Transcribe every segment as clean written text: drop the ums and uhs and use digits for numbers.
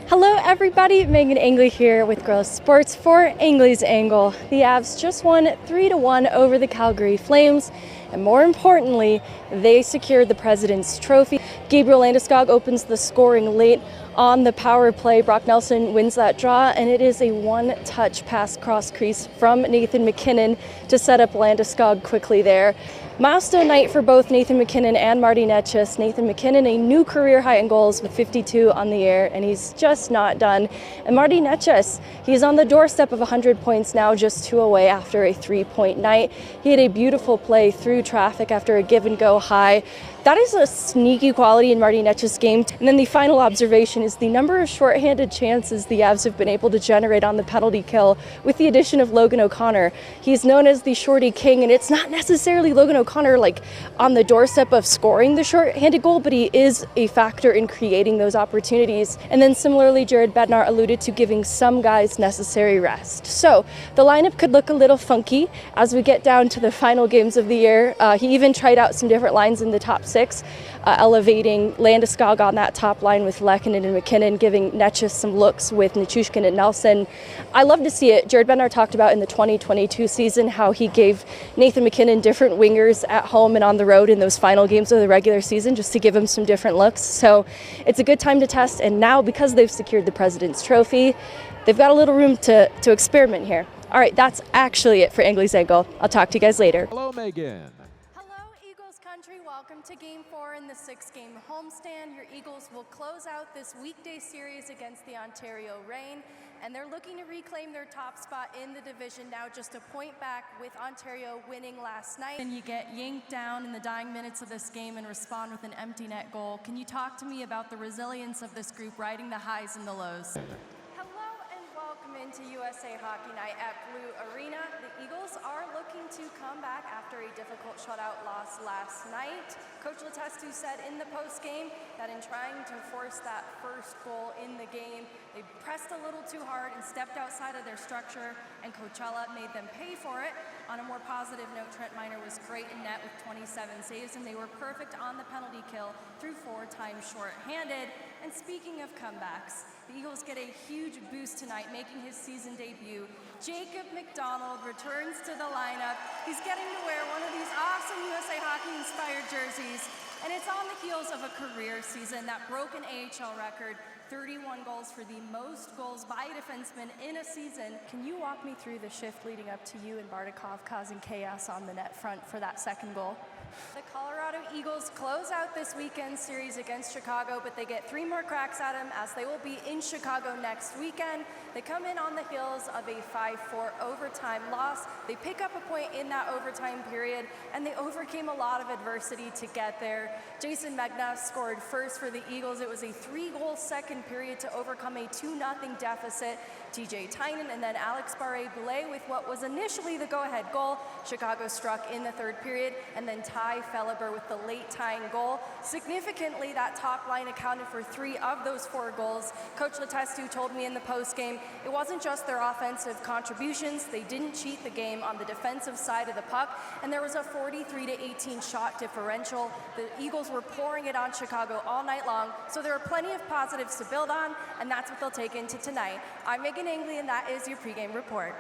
Hello everybody, Meghan Angley here with Guerilla Sports for Angley's Angle. The Avs just won 3-1 over the Calgary Flames, and more importantly, they secured the President's Trophy. Gabriel Landeskog opens the scoring late on the power play. Brock Nelson wins that draw, and it is a one-touch pass cross crease from Nathan MacKinnon to set up Landeskog quickly there. Milestone night for both Nathan MacKinnon and Marty Necas. Nathan MacKinnon, a new career high in goals with 52 on the year, and he's just not done. And Marty Necas, he's on the doorstep of 100 points now, just 2 away after a 3-point night. He had a beautiful play through traffic after a give-and-go high. That is a sneaky quality in Marty Necas' game. And then the final observation is the number of shorthanded chances the Avs have been able to generate on the penalty kill with the addition of Logan O'Connor. He's known as the Shorty King, and it's not necessarily Logan O'Connor like on the doorstep of scoring the shorthanded goal, but he is a factor in creating those opportunities. And then similarly, Jared Bednar alluded to giving some guys necessary rest. So the lineup could look a little funky as we get down to the final games of the year. He even tried out some different lines in the top six, elevating Landeskog on that top line with Lehkonen and MacKinnon, giving Necas some looks with Nichushkin and Nelson. I love to see it. Jared Bednar talked about in the 2022 season how he gave Nathan MacKinnon different wingers at home and on the road in those final games of the regular season just to give him some different looks. So it's a good time to test, and now because they've secured the President's Trophy, they've got a little room to experiment here. All right, that's actually it for Angley's Angle. I'll talk to you guys later. Hello, Meghan. Country, welcome to Game 4 in the 6-game homestand. Your Eagles will close out this weekday series against the Ontario Reign, and they're looking to reclaim their top spot in the division now, just a point back with Ontario winning last night. And you get yanked down in the dying minutes of this game and respond with an empty net goal. Can you talk to me about the resilience of this group riding the highs and the lows? Into USA Hockey Night at Blue Arena. The Eagles are looking to come back after a difficult shutout loss last night. Coach Letestu said in the postgame that in trying to force that first goal in the game, they pressed a little too hard and stepped outside of their structure, and Coachella made them pay for it. On a more positive note, Trent Miner was great in net with 27 saves, and they were perfect on the penalty kill through 4 times shorthanded. And speaking of comebacks, the Eagles get a huge boost tonight, making his season debut. Jacob McDonald returns to the lineup. He's getting to wear one of these awesome USA Hockey-inspired jerseys, and it's on the heels of a career season that broke an AHL record, 31 goals for the most goals by a defenseman in a season. Can you walk me through the shift leading up to you and Bardakov causing chaos on the net front for that second goal? The Colorado Eagles close out this weekend series against Chicago, but they get 3 more cracks at them as they will be in Chicago next weekend. They come in on the heels of a 5-4 overtime loss. They pick up a point in that overtime period, and they overcame a lot of adversity to get there. Jason Megna scored first for the Eagles. It was a 3-goal second period to overcome a 2-0 deficit. TJ Tynan and then Alex Barré-Boulet with what was initially the go-ahead goal. Chicago struck in the third period, and then Ty Felleber with the late tying goal. Significantly, that top line accounted for 3 of those 4 goals. Coach Letestu told me in the postgame it wasn't just their offensive contributions. They didn't cheat the game on the defensive side of the puck, and there was a 43-18 shot differential. The Eagles were pouring it on Chicago all night long, so there are plenty of positives to build on, and that's what they'll take into tonight. I'm Meghan Angley, and that is your pregame report.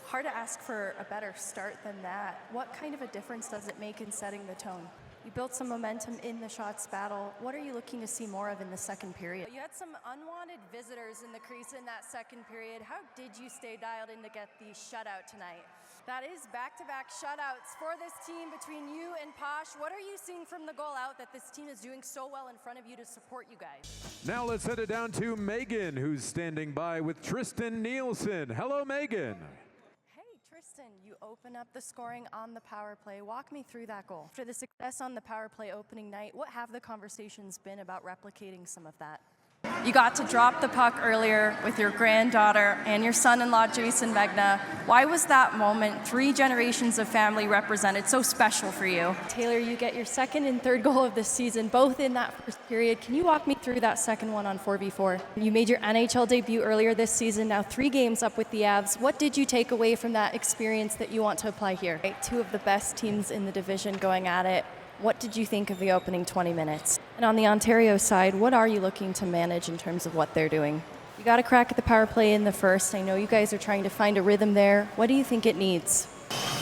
Hard to ask for a better start than that. What kind of a difference does it make in setting the tone? You built some momentum in the shots battle. What are you looking to see more of in the second period? You had some unwanted visitors in the crease in that second period. How did you stay dialed in to get the shutout tonight? That is back-to-back shutouts for this team between you and Posh. What are you seeing from the goal out that this team is doing so well in front of you to support you guys? Now let's head it down to Meghan, who's standing by with Tristan Nielsen. Hello, Meghan. Tristan, you open up the scoring on the power play. Walk me through that goal. After the success on the power play opening night, what have the conversations been about replicating some of that? You got to drop the puck earlier with your granddaughter and your son-in-law, Jason Megna. Why was that moment, 3 generations of family represented, so special for you? Taylor, you get your second and third goal of the season, both in that first period. Can you walk me through that second one on 4v4? You made your NHL debut earlier this season, now 3 games up with the Avs. What did you take away from that experience that you want to apply here? 2 of the best teams in the division going at it. What did you think of the opening 20 minutes? And on the Ontario side, what are you looking to manage in terms of what they're doing? You got a crack at the power play in the first. I know you guys are trying to find a rhythm there. What do you think it needs?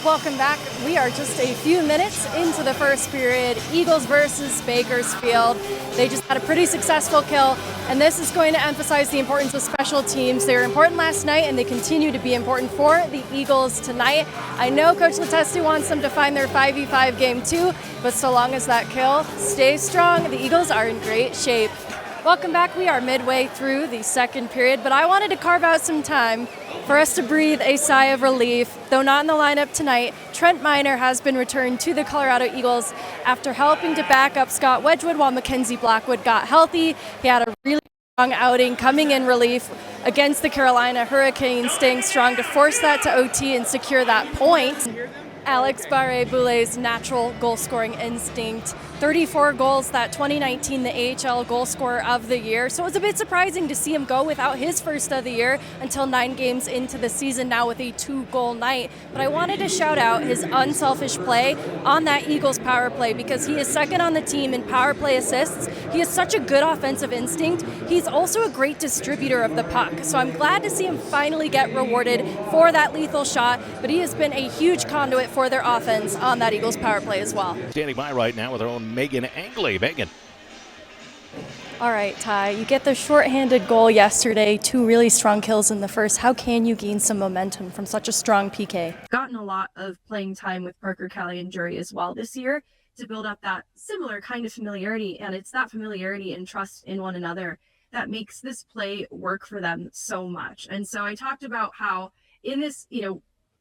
Welcome back. We are just a few minutes into the first period. Eagles versus Bakersfield. They just had a pretty successful kill, and this is going to emphasize the importance of special teams. They were important last night, and they continue to be important for the Eagles tonight. I know Coach Letestu wants them to find their 5v5 game too, but so long as that kill stays strong, the Eagles are in great shape. Welcome back. We are midway through the second period, but I wanted to carve out some time for us to breathe a sigh of relief. Though not in the lineup tonight, Trent Miner has been returned to the Colorado Eagles after helping to back up Scott Wedgwood while Mackenzie Blackwood got healthy. He had a really strong outing coming in relief against the Carolina Hurricanes, staying strong to force that to OT and secure that point. Alex Barré-Boulet's natural goal-scoring instinct. 34 goals, that 2019 the AHL goal scorer of the year. So it was a bit surprising to see him go without his first of the year until 9 games into the season now with a 2-goal night. But I wanted to shout out his unselfish play on that Eagles power play because he is second on the team in power play assists. He has such a good offensive instinct. He's also a great distributor of the puck. So I'm glad to see him finally get rewarded for that lethal shot, but he has been a huge conduit for their offense on that Eagles power play as well. Standing by right now with our own Meghan Angley. Meghan. All right, Ty, you get the shorthanded goal yesterday, 2 really strong kills in the first. How can you gain some momentum from such a strong PK? Gotten a lot of playing time with Parker Kelly and Jury as well this year to build up that similar kind of familiarity, and it's that familiarity and trust in one another that makes this play work for them so much. And so I talked about how in this,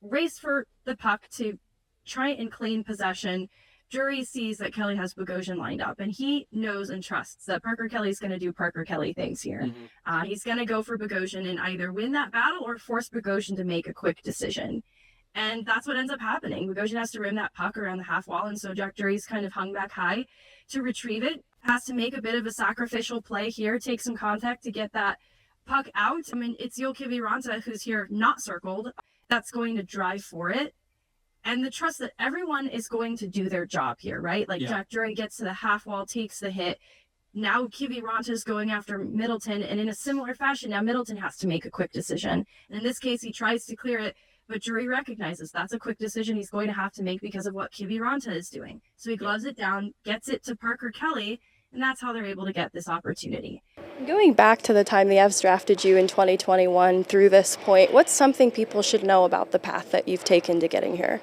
race for the puck to try and claim possession, Jury sees that Kelly has Bogosian lined up, and he knows and trusts that Parker Kelly's going to do Parker Kelly things here. He's going to go for Bogosian and either win that battle or force Bogosian to make a quick decision. And that's what ends up happening. Bogosian has to rim that puck around the half wall, and so Jack Jury's kind of hung back high to retrieve it. Has to make a bit of a sacrificial play here, take some contact to get that puck out. I mean, it's Joel Kiviranta who's here not circled. That's going to drive for it. And the trust that everyone is going to do their job here, right? Like Jack Jury gets to the half wall, takes the hit. Now Kiviranta is going after Middleton, and in a similar fashion, now Middleton has to make a quick decision. And in this case, he tries to clear it, but Jury recognizes that's a quick decision he's going to have to make because of what Kiviranta is doing. So he gloves it down, gets it to Parker Kelly, and that's how they're able to get this opportunity. Going back to the time the Avs drafted you in 2021 through this point, what's something people should know about the path that you've taken to getting here?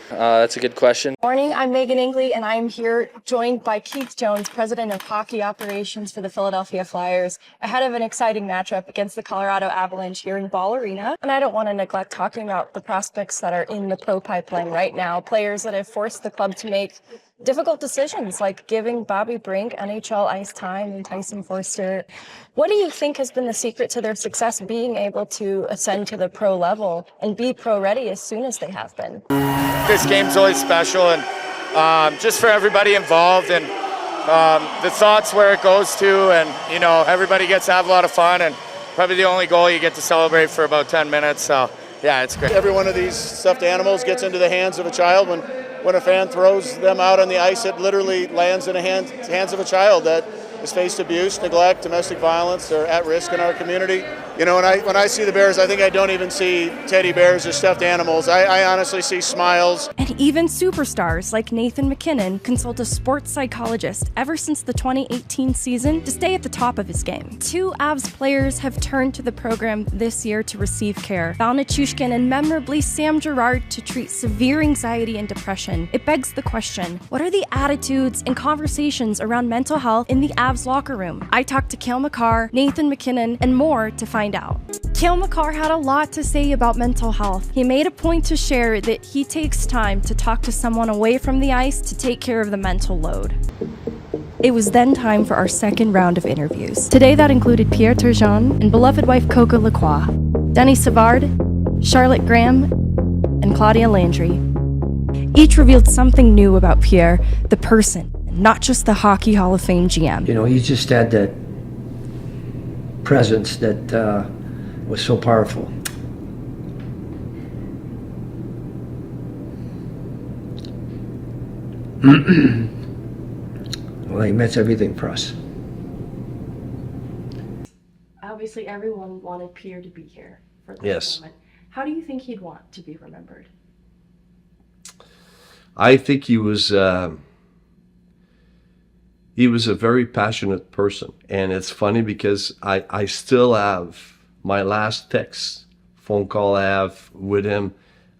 That's a good question. Morning, I'm Meghan Angley, and I'm here joined by Keith Jones, President of Hockey Operations for the Philadelphia Flyers, ahead of an exciting matchup against the Colorado Avalanche here in Ball Arena. And I don't want to neglect talking about the prospects that are in the pro pipeline right now, players that have forced the club to make difficult decisions like giving Bobby Brink NHL ice time and Tyson Forster. What do you think has been the secret to their success being able to ascend to the pro level and be pro ready as soon as they have been? This game's always special, and just for everybody involved, and the thoughts where it goes to, and everybody gets to have a lot of fun, and probably the only goal you get to celebrate for about 10 minutes. So yeah, it's great. Every one of these stuffed animals gets into the hands of a child. When a fan throws them out on the ice, it literally lands in the hands of a child that has faced abuse, neglect, domestic violence, or at risk in our community. When I see the Bears, I think I don't even see teddy bears or stuffed animals. I honestly see smiles. And even superstars like Nathan McKinnon consult a sports psychologist ever since the 2018 season to stay at the top of his game. 2 Avs players have turned to the program this year to receive care. Val Nichushkin and memorably Sam Girard to treat severe anxiety and depression. It begs the question, what are the attitudes and conversations around mental health in the Avs locker room? I talked to Cale Makar, Nathan McKinnon, and more to find out. Cale Makar had a lot to say about mental health. He made a point to share that he takes time to talk to someone away from the ice to take care of the mental load. It was then time for our second round of interviews. Today that included Pierre Turgeon and beloved wife Coco Lacroix, Denny Savard, Charlotte Graham, and Claudia Landry. Each revealed something new about Pierre, the person, not just the Hockey Hall of Fame GM. He just had that presence that was so powerful. Well, he meant everything for us. Obviously, everyone wanted Pierre to be here for this Yes. moment. How do you think he'd want to be remembered? I think he was a very passionate person. And it's funny because I still have my last text, phone call I have with him